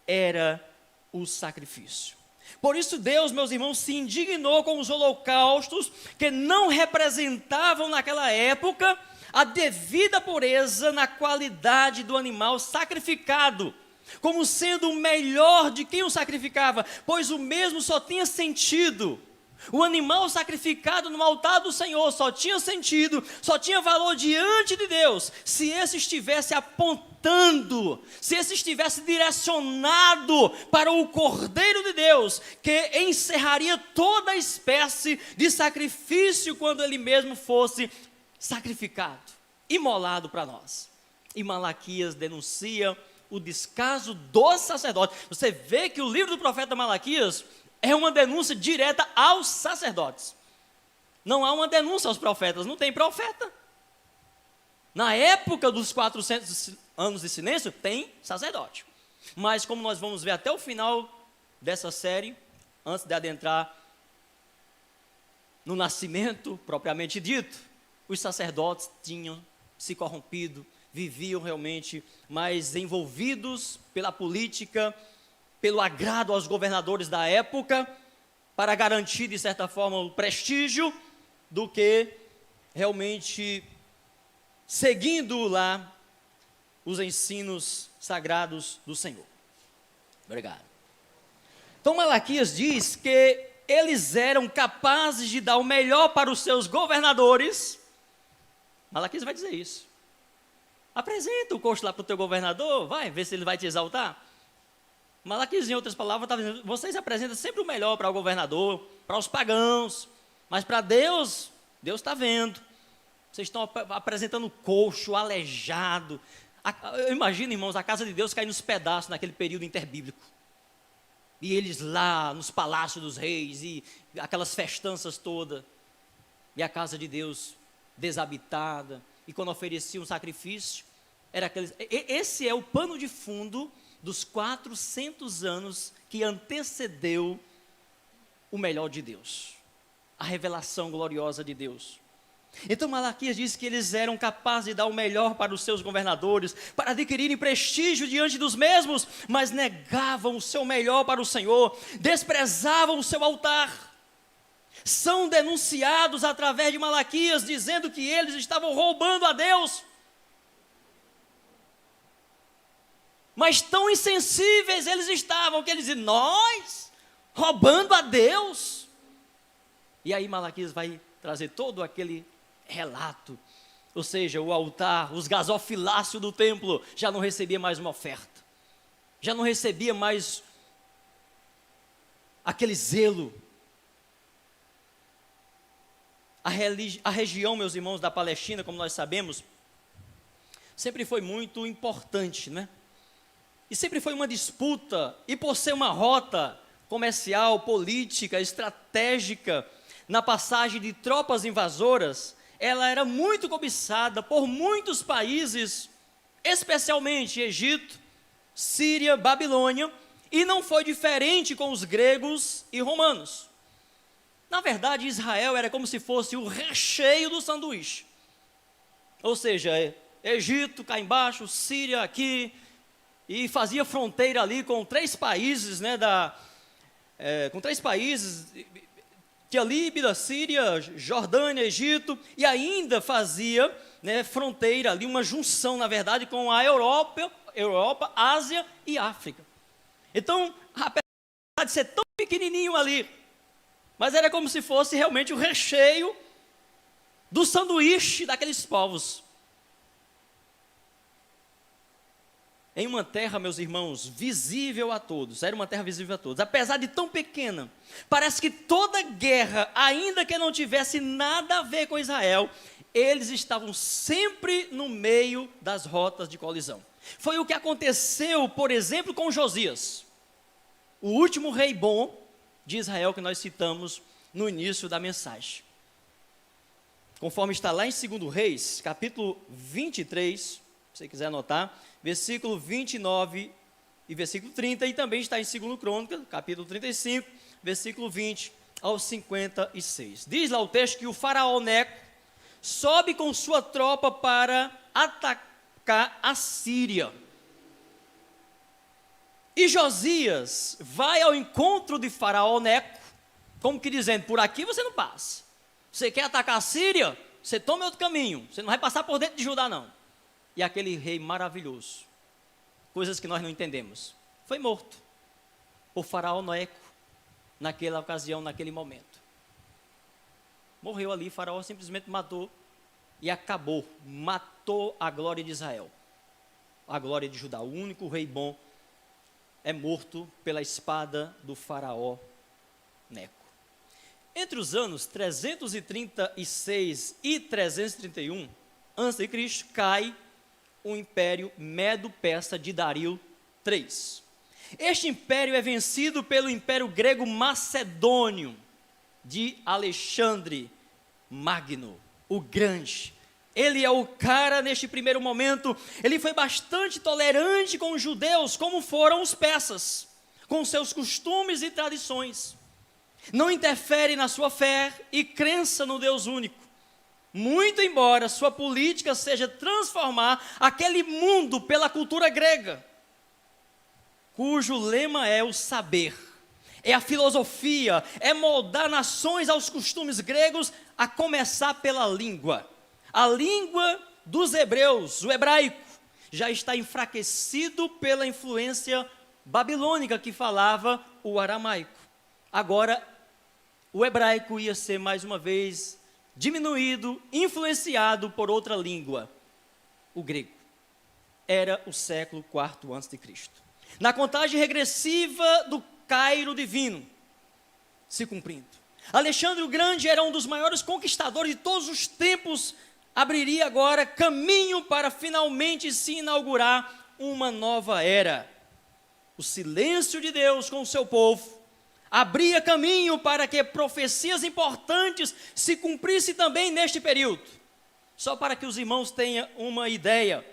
era o sacrifício. Por isso Deus, meus irmãos, se indignou com os holocaustos que não representavam naquela época a devida pureza na qualidade do animal sacrificado, como sendo o melhor de quem o sacrificava, pois o mesmo só tinha sentido. O animal sacrificado no altar do Senhor só tinha sentido, só tinha valor diante de Deus, se esse estivesse apontando, se esse estivesse direcionado para o Cordeiro de Deus, que encerraria toda a espécie de sacrifício quando ele mesmo fosse sacrificado, imolado para nós. E Malaquias denuncia o descaso dos sacerdotes. Você vê que o livro do profeta Malaquias é uma denúncia direta aos sacerdotes. Não há uma denúncia aos profetas, não tem profeta. Na época dos 400 anos de silêncio, tem sacerdote. Mas como nós vamos ver até o final dessa série, antes de adentrar no nascimento propriamente dito, os sacerdotes tinham se corrompido, viviam realmente mais envolvidos pela política, pelo agrado aos governadores da época, para garantir, de certa forma, o prestígio, do que realmente seguindo lá os ensinos sagrados do Senhor. Obrigado. Então Malaquias diz que eles eram capazes de dar o melhor para os seus governadores. Malaquias vai dizer isso. Apresenta o coxo lá para o teu governador, vai ver se ele vai te exaltar. Malaquias, em outras palavras, está dizendo: vocês apresentam sempre o melhor para o governador, para os pagãos, mas para Deus, Deus está vendo. Vocês estão apresentando coxo, aleijado. Eu imagino, irmãos, a casa de Deus cair nos pedaços naquele período interbíblico. E eles lá nos palácios dos reis, e aquelas festanças todas. E a casa de Deus desabitada. E quando ofereciam um sacrifício, era aqueles. Esse é o pano de fundo dos 400 anos que antecedeu o melhor de Deus, a revelação gloriosa de Deus. Então Malaquias diz que eles eram capazes de dar o melhor para os seus governadores, para adquirirem prestígio diante dos mesmos, mas negavam o seu melhor para o Senhor, desprezavam o seu altar. São denunciados através de Malaquias, dizendo que eles estavam roubando a Deus. Mas tão insensíveis eles estavam, que eles diziam: nós, roubando a Deus. E aí Malaquias vai trazer todo aquele relato, ou seja, o altar, os gasofiláceos do templo, já não recebia mais uma oferta, já não recebia mais aquele zelo. A região, meus irmãos, da Palestina, como nós sabemos, sempre foi muito importante, né? E sempre foi uma disputa, e por ser uma rota comercial, política, estratégica, na passagem de tropas invasoras, ela era muito cobiçada por muitos países, especialmente Egito, Síria, Babilônia, e não foi diferente com os gregos e romanos. Na verdade, Israel era como se fosse o recheio do sanduíche. Ou seja, Egito cá embaixo, Síria aqui, e fazia fronteira ali com 3 países, né, com 3 países, tinha Líbia, Síria, Jordânia, Egito, e ainda fazia, né, fronteira ali, uma junção, na verdade, com a Europa, Ásia e África. Então, apesar de ser tão pequenininho ali, mas era como se fosse realmente o recheio do sanduíche daqueles povos. em uma terra, meus irmãos, visível a todos. Era uma terra visível a todos. Apesar de tão pequena, parece que toda guerra, ainda que não tivesse nada a ver com Israel, eles estavam sempre no meio das rotas de colisão. Foi o que aconteceu, por exemplo, com Josias, o último rei bom de Israel que nós citamos no início da mensagem. Conforme está lá em 2 Reis, capítulo 23, se você quiser anotar, versículo 29 e versículo 30, e também está em 2 Crônicas, capítulo 35, versículo 20 ao 56. Diz lá o texto que o faraó Neco sobe com sua tropa para atacar a Síria. E Josias vai ao encontro de faraó Neco, como que dizendo, por aqui você não passa. Você quer atacar a Síria? Você toma outro caminho, você não vai passar por dentro de Judá não. E aquele rei maravilhoso, coisas que nós não entendemos, foi morto por faraó Neco, naquela ocasião, naquele momento. Morreu ali, faraó simplesmente matou e acabou, matou a glória de Israel, a glória de Judá. O único rei bom é morto pela espada do faraó Neco. Entre os anos 336 e 331 a.C., cai o império Medo-Persa de Dario III. Este império é vencido pelo império grego macedônio de Alexandre Magno, o Grande. Ele é o cara, neste primeiro momento, ele foi bastante tolerante com os judeus, como foram os persas, com seus costumes e tradições. Não interfere na sua fé e crença no Deus único. Muito embora sua política seja transformar aquele mundo pela cultura grega, cujo lema é o saber, é a filosofia, é moldar nações aos costumes gregos, a começar pela língua. A língua dos hebreus, o hebraico, já está enfraquecido pela influência babilônica que falava o aramaico. Agora, o hebraico ia ser mais uma vez diminuído, influenciado por outra língua, o grego. Era o século IV a.C. Na contagem regressiva do Cairo divino, se cumprindo. Alexandre o Grande era um dos maiores conquistadores de todos os tempos, abriria agora caminho para finalmente se inaugurar uma nova era. O silêncio de Deus com o seu povo abria caminho para que profecias importantes se cumprissem também neste período. Só para que os irmãos tenham uma ideia,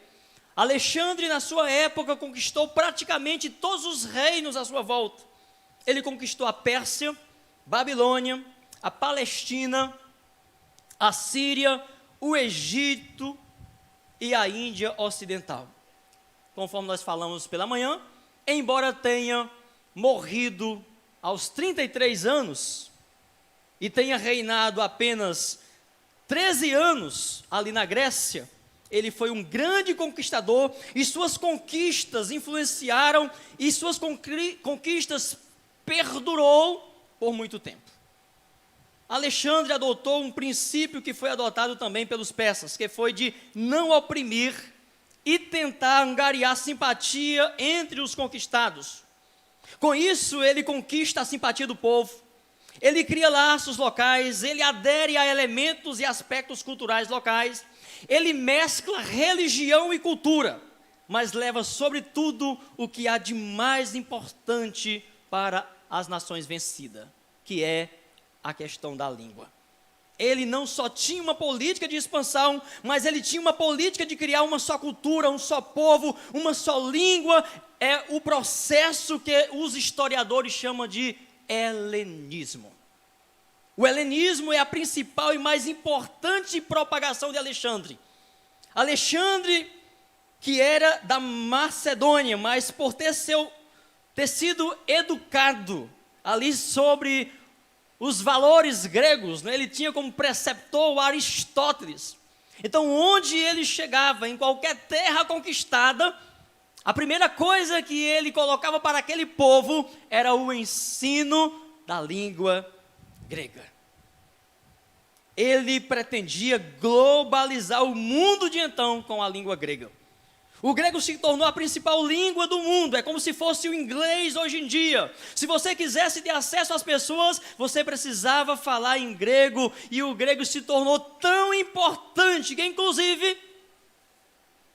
Alexandre na sua época conquistou praticamente todos os reinos à sua volta. Ele conquistou a Pérsia, Babilônia, a Palestina, a Síria, o Egito e a Índia Ocidental. Conforme nós falamos pela manhã, embora tenha morrido aos 33 anos e tenha reinado apenas 13 anos ali na Grécia, ele foi um grande conquistador e suas conquistas influenciaram e suas conquistas perdurou por muito tempo. Alexandre adotou um princípio que foi adotado também pelos persas, que foi de não oprimir e tentar angariar simpatia entre os conquistados. Com isso, ele conquista a simpatia do povo, ele cria laços locais, ele adere a elementos e aspectos culturais locais, ele mescla religião e cultura, mas leva sobretudo o que há de mais importante para as nações vencidas, que é a questão da língua. Ele não só tinha uma política de expansão, mas ele tinha uma política de criar uma só cultura, um só povo, uma só língua. É o processo que os historiadores chamam de helenismo. O helenismo é a principal e mais importante propagação de Alexandre. Alexandre, que era da Macedônia, mas por ter sido educado ali sobre os valores gregos, né? Ele tinha como preceptor o Aristóteles. Então, onde ele chegava, em qualquer terra conquistada, a primeira coisa que ele colocava para aquele povo era o ensino da língua grega. Ele pretendia globalizar o mundo de então com a língua grega. O grego se tornou a principal língua do mundo, é como se fosse o inglês hoje em dia. Se você quisesse ter acesso às pessoas, você precisava falar em grego, e o grego se tornou tão importante que, inclusive,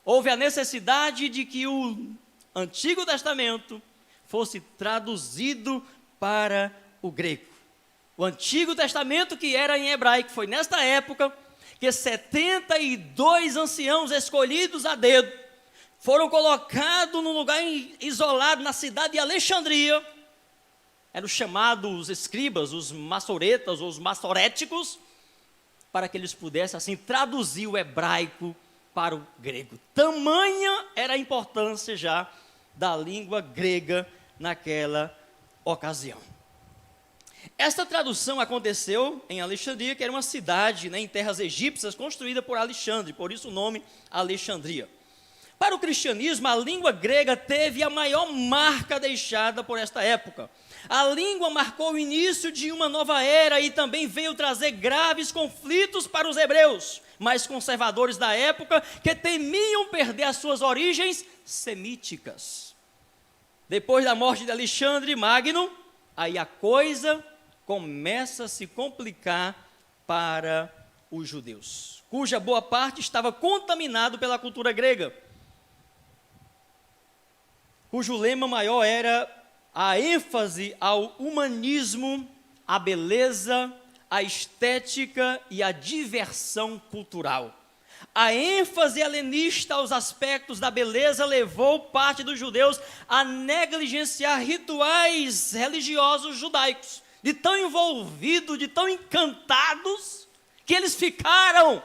houve a necessidade de que o Antigo Testamento fosse traduzido para o grego. O Antigo Testamento, que era em hebraico, foi nesta época que 72 anciãos escolhidos a dedo foram colocados num lugar isolado na cidade de Alexandria. Eram chamados os escribas, os massoretas, os massoréticos, para que eles pudessem assim traduzir o hebraico para o grego. Tamanha era a importância já da língua grega naquela ocasião. Esta tradução aconteceu em Alexandria, que era uma cidade, em terras egípcias, construída por Alexandre, por isso o nome Alexandria. Para o cristianismo, a língua grega teve a maior marca deixada por esta época. A língua marcou o início de uma nova era e também veio trazer graves conflitos para os hebreus, mais conservadores da época, que temiam perder as suas origens semíticas. Depois da morte de Alexandre Magno, aí a coisa começa a se complicar para os judeus, cuja boa parte estava contaminado pela cultura grega, cujo lema maior era a ênfase ao humanismo, à beleza, à estética e à diversão cultural. A ênfase helenista aos aspectos da beleza levou parte dos judeus a negligenciar rituais religiosos judaicos, de tão envolvidos, de tão encantados, que eles ficaram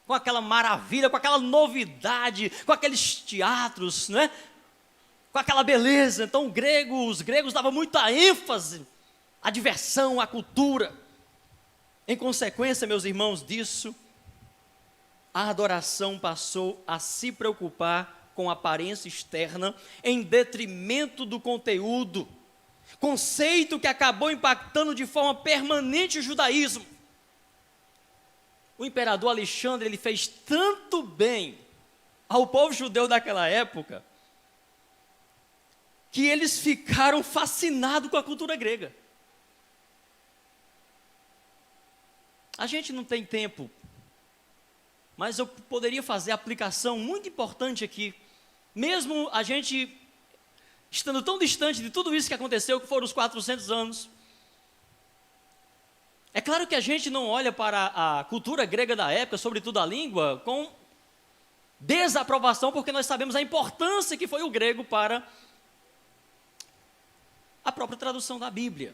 com aquela maravilha, com aquela novidade, com aqueles teatros, não é? Com aquela beleza. Então os gregos davam muita ênfase à diversão, à cultura. Em consequência, meus irmãos, disso, a adoração passou a se preocupar com a aparência externa em detrimento do conteúdo, conceito que acabou impactando de forma permanente o judaísmo. O imperador Alexandre, ele fez tanto bem ao povo judeu daquela época, que eles ficaram fascinados com a cultura grega. A gente não tem tempo, mas eu poderia fazer aplicação muito importante aqui, mesmo a gente estando tão distante de tudo isso que aconteceu, que foram os 400 anos. É claro que a gente não olha para a cultura grega da época, sobretudo a língua, com desaprovação, porque nós sabemos a importância que foi o grego para a própria tradução da Bíblia.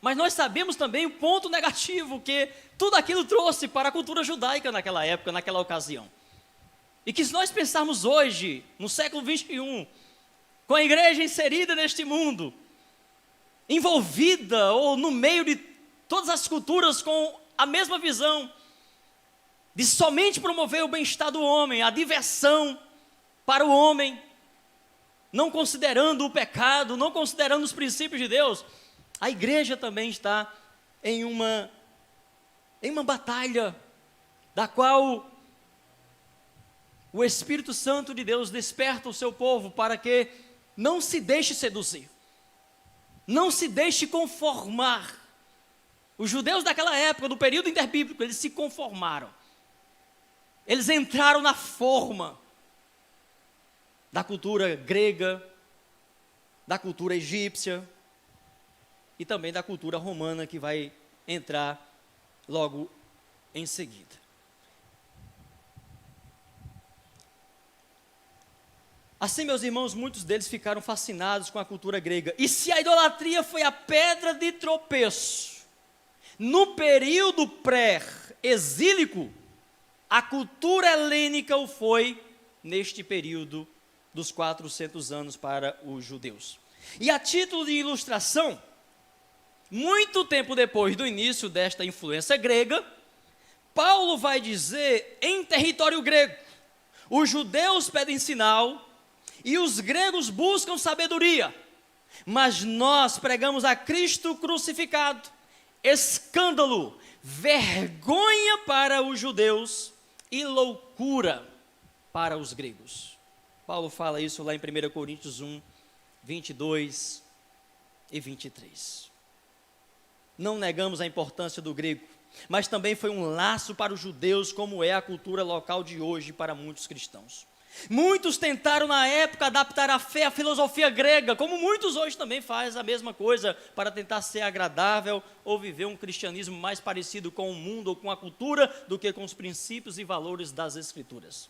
Mas nós sabemos também o ponto negativo que tudo aquilo trouxe para a cultura judaica naquela época, naquela ocasião. E que se nós pensarmos hoje, no século 21, com a igreja inserida neste mundo, envolvida ou no meio de todas as culturas com a mesma visão, de somente promover o bem-estar do homem, a diversão para o homem, não considerando o pecado, não considerando os princípios de Deus, a igreja também está em uma batalha, da qual o Espírito Santo de Deus desperta o seu povo para que não se deixe seduzir, não se deixe conformar. Os judeus daquela época, do período interbíblico, eles se conformaram, eles entraram na forma da cultura grega, da cultura egípcia e também da cultura romana, que vai entrar logo em seguida. Assim, meus irmãos, muitos deles ficaram fascinados com a cultura grega. E se a idolatria foi a pedra de tropeço no período pré-exílico, a cultura helênica o foi neste período dos 400 anos para os judeus. E a título de ilustração, muito tempo depois do início desta influência grega, Paulo vai dizer em território grego: os judeus pedem sinal e os gregos buscam sabedoria, mas nós pregamos a Cristo crucificado, escândalo, vergonha para os judeus e loucura para os gregos. Paulo fala isso lá em 1 Coríntios 1, 22 e 23. Não negamos a importância do grego, mas também foi um laço para os judeus, como é a cultura local de hoje para muitos cristãos. Muitos tentaram na época adaptar a fé à filosofia grega, como muitos hoje também fazem a mesma coisa, para tentar ser agradável ou viver um cristianismo mais parecido com o mundo ou com a cultura do que com os princípios e valores das Escrituras.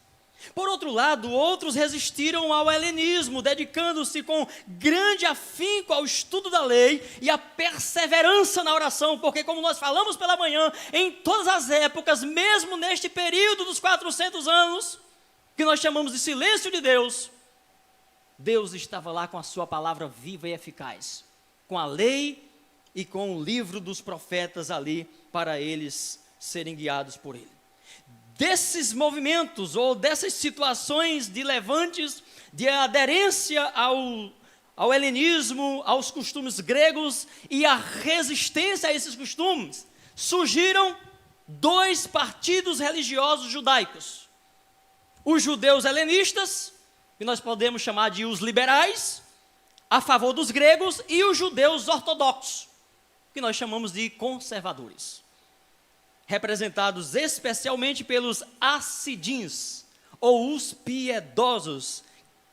Por outro lado, outros resistiram ao helenismo, dedicando-se com grande afinco ao estudo da lei e à perseverança na oração, porque como nós falamos pela manhã, em todas as épocas, mesmo neste período dos 400 anos, que nós chamamos de silêncio de Deus, Deus estava lá com a sua palavra viva e eficaz, com a lei e com o livro dos profetas ali, para eles serem guiados por ele. Desses movimentos ou dessas situações de levantes, de aderência ao helenismo, aos costumes gregos e a resistência a esses costumes, surgiram dois partidos religiosos judaicos. Os judeus helenistas, que nós podemos chamar de os liberais, a favor dos gregos, e os judeus ortodoxos, que nós chamamos de conservadores, representados especialmente pelos hassidins, ou os piedosos,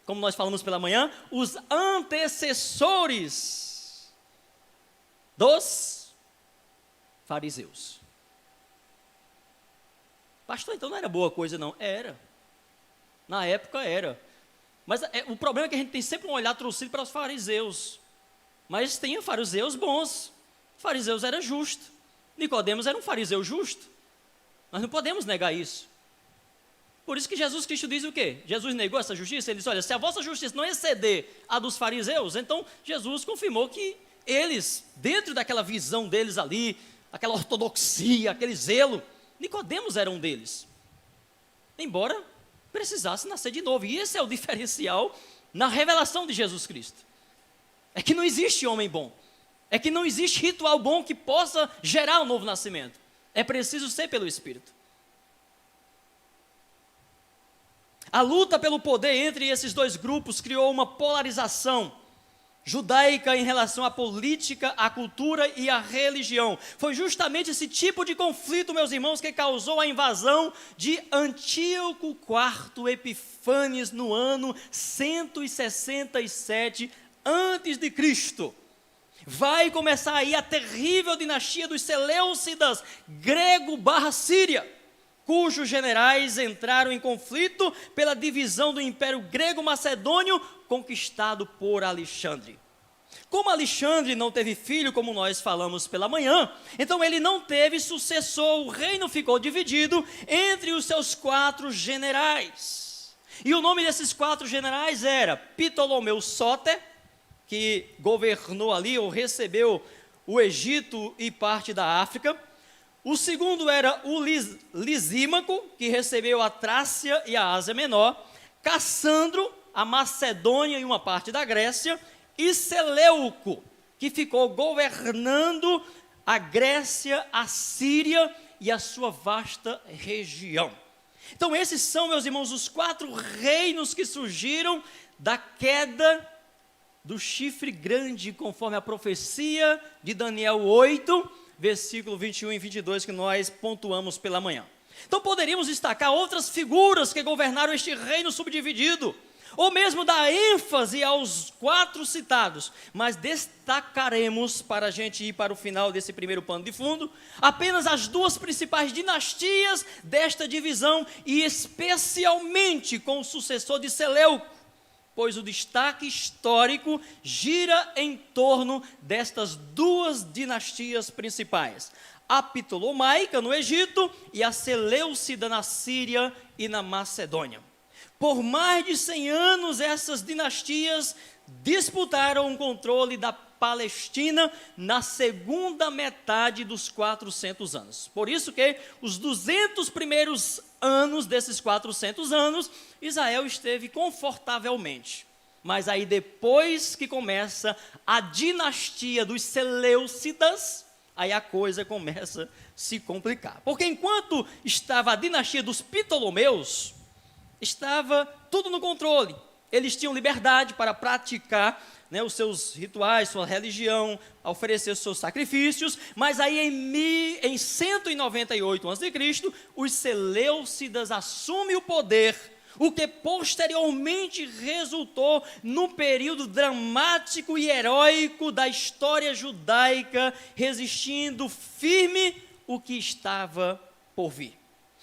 como nós falamos pela manhã, os antecessores dos fariseus. Pastor, então não era boa coisa não? Era. Na época era. Mas o problema é que a gente tem sempre um olhar torcido para os fariseus. Mas tinha fariseus bons. Fariseus era justo. Nicodemos era um fariseu justo. Nós não podemos negar isso. Por isso que Jesus Cristo diz o quê? Jesus negou essa justiça. Ele disse, olha, se a vossa justiça não exceder a dos fariseus, então Jesus confirmou que eles, dentro daquela visão deles ali, aquela ortodoxia, aquele zelo, Nicodemos era um deles. Embora precisasse nascer de novo. E esse é o diferencial na revelação de Jesus Cristo. É que não existe homem bom. É que não existe ritual bom que possa gerar um novo nascimento. É preciso ser pelo Espírito. A luta pelo poder entre esses dois grupos criou uma polarização judaica em relação à política, à cultura e à religião. Foi justamente esse tipo de conflito, meus irmãos, que causou a invasão de Antíoco IV Epifânes no ano 167 a.C. Vai começar aí a terrível dinastia dos Seleucidas, grego/síria, cujos generais entraram em conflito pela divisão do Império Grego-Macedônio, conquistado por Alexandre. Como Alexandre não teve filho, como nós falamos pela manhã, então ele não teve sucessor, o reino ficou dividido entre os seus 4 generais. E o nome desses 4 generais era Ptolomeu Sóter, que governou ali, ou recebeu o Egito e parte da África. O segundo era o Lisímaco, que recebeu a Trácia e a Ásia Menor. Cassandro, a Macedônia e uma parte da Grécia. E Seleuco, que ficou governando a Grécia, a Síria e a sua vasta região. Então esses são, meus irmãos, os 4 reinos que surgiram da queda do chifre grande, conforme a profecia de Daniel 8, versículo 21 e 22, que nós pontuamos pela manhã. Então poderíamos destacar outras figuras que governaram este reino subdividido, ou mesmo dar ênfase aos 4 citados, mas destacaremos, para a gente ir para o final desse primeiro pano de fundo, apenas as 2 principais dinastias desta divisão, e especialmente com o sucessor de Seleuco, pois o destaque histórico gira em torno destas 2 dinastias principais, a Ptolomaica no Egito e a Seleucida na Síria e na Macedônia. Por mais de 100 anos, essas dinastias disputaram o controle da Palestina na segunda metade dos 400 anos. Por isso que os 200 primeiros anos desses 400 anos, Israel esteve confortavelmente. Mas aí depois que começa a dinastia dos Seleucidas, aí a coisa começa a se complicar. Porque enquanto estava a dinastia dos Ptolomeus, estava tudo no controle. Eles tinham liberdade para praticar, né, os seus rituais, sua religião, oferecer os seus sacrifícios, mas aí em 198 a.C., os Seleucidas assumem o poder, o que posteriormente resultou no período dramático e heróico da história judaica, resistindo firme o que estava por vir.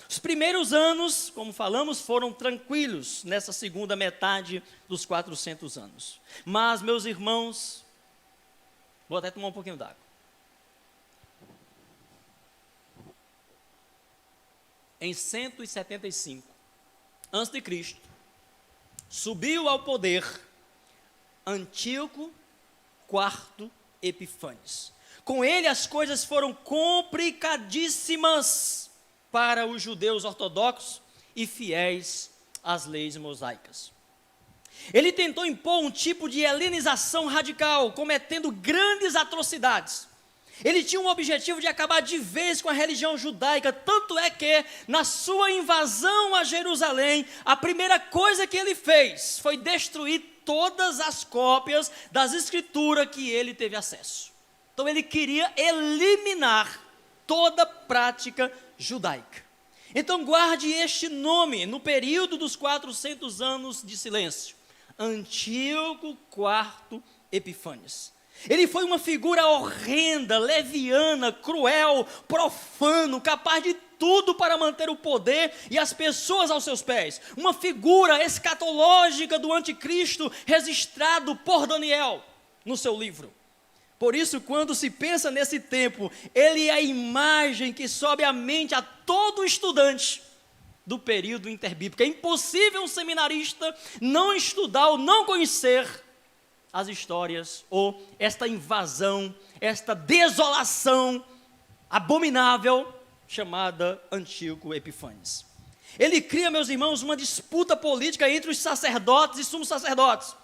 Os primeiros anos, como falamos, foram tranquilos nessa segunda metade dos 400 anos. Mas, meus irmãos, vou até tomar um pouquinho d'água. Em 175 a.C., subiu ao poder Antíoco IV Epifânes. Com ele as coisas foram complicadíssimas para os judeus ortodoxos e fiéis às leis mosaicas. Ele tentou impor um tipo de helenização radical, cometendo grandes atrocidades. Ele tinha um objetivo de acabar de vez com a religião judaica, tanto é que, na sua invasão a Jerusalém, a primeira coisa que ele fez foi destruir todas as cópias das escrituras que ele teve acesso. Então ele queria eliminar toda prática judaica. Então guarde este nome no período dos 400 anos de silêncio: Antíoco IV Epifânes. Ele foi uma figura horrenda, leviana, cruel, profano, capaz de tudo para manter o poder e as pessoas aos seus pés. Uma figura escatológica do anticristo registrado por Daniel no seu livro. Por isso, quando se pensa nesse tempo, ele é a imagem que sobe à mente a todo estudante do período interbíblico. É impossível um seminarista não estudar ou não conhecer as histórias, ou esta invasão, esta desolação abominável, chamada Antíoco Epifânes. Ele cria, meus irmãos, uma disputa política entre os sacerdotes e sumos sacerdotes,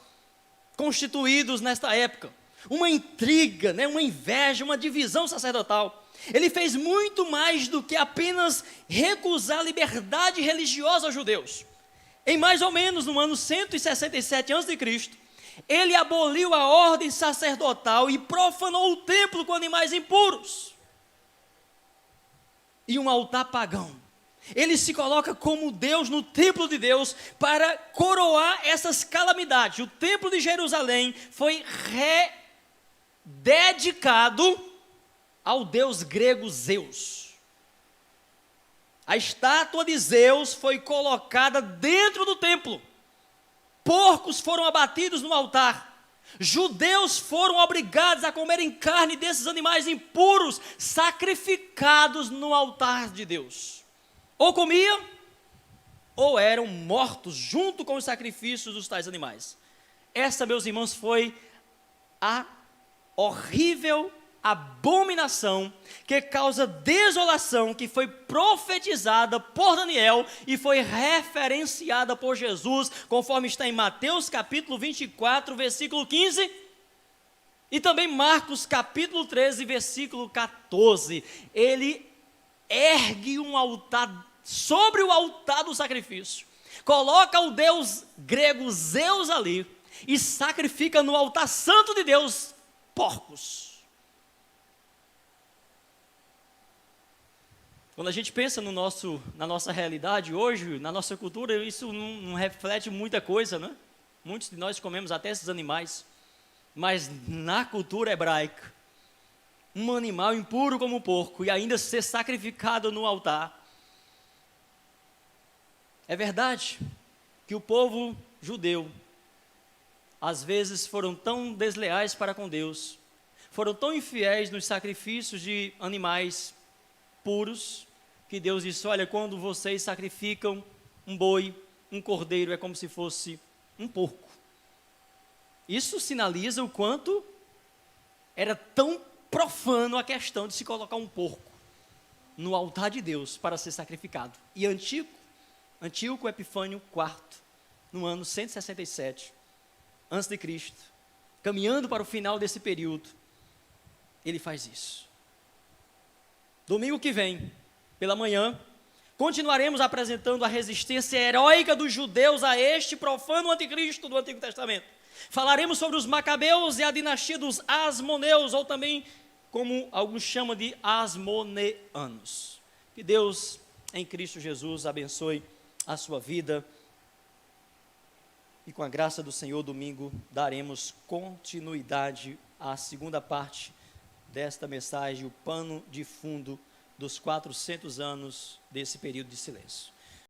constituídos nesta época. Uma intriga, né, uma inveja, uma divisão sacerdotal. Ele fez muito mais do que apenas recusar a liberdade religiosa aos judeus. Em mais ou menos no ano 167 a.C., ele aboliu a ordem sacerdotal e profanou o templo com animais impuros e um altar pagão. Ele se coloca como Deus no templo de Deus para coroar essas calamidades. O templo de Jerusalém foi rededicado ao deus grego Zeus. A estátua de Zeus foi colocada dentro do templo. Porcos foram abatidos no altar. Judeus foram obrigados a comerem carne desses animais impuros, sacrificados no altar de Deus. Ou comiam, ou eram mortos junto com os sacrifícios dos tais animais. Essa, meus irmãos, foi a horrível abominação que causa desolação, que foi profetizada por Daniel e foi referenciada por Jesus, conforme está em Mateus capítulo 24, versículo 15, e também Marcos capítulo 13, versículo 14. Ele ergue um altar sobre o altar do sacrifício, coloca o deus grego Zeus ali e sacrifica no altar santo de Deus porcos. Quando a gente pensa na nossa realidade hoje, na nossa cultura, isso não reflete muita coisa, né? Muitos de nós comemos até esses animais, mas na cultura hebraica, um animal impuro como o porco e ainda ser sacrificado no altar. É verdade que o povo judeu, às vezes, foram tão desleais para com Deus, foram tão infiéis nos sacrifícios de animais puros, que Deus disse: olha, quando vocês sacrificam um boi, um cordeiro, é como se fosse um porco. Isso sinaliza o quanto era tão profano a questão de se colocar um porco no altar de Deus para ser sacrificado. E Antíoco Epifânio IV, no ano 167 a.C., caminhando para o final desse período, ele faz isso. Domingo que vem, pela manhã, Continuaremos apresentando a resistência heróica dos judeus a este profano anticristo do Antigo Testamento. Falaremos sobre os Macabeus e a dinastia dos Asmoneus, ou também, como alguns chamam de Asmoneanos. Que Deus, em Cristo Jesus, abençoe a sua vida. E com a graça do Senhor, domingo, daremos continuidade à segunda parte desta mensagem, o pano de fundo dos 400 anos desse período de silêncio.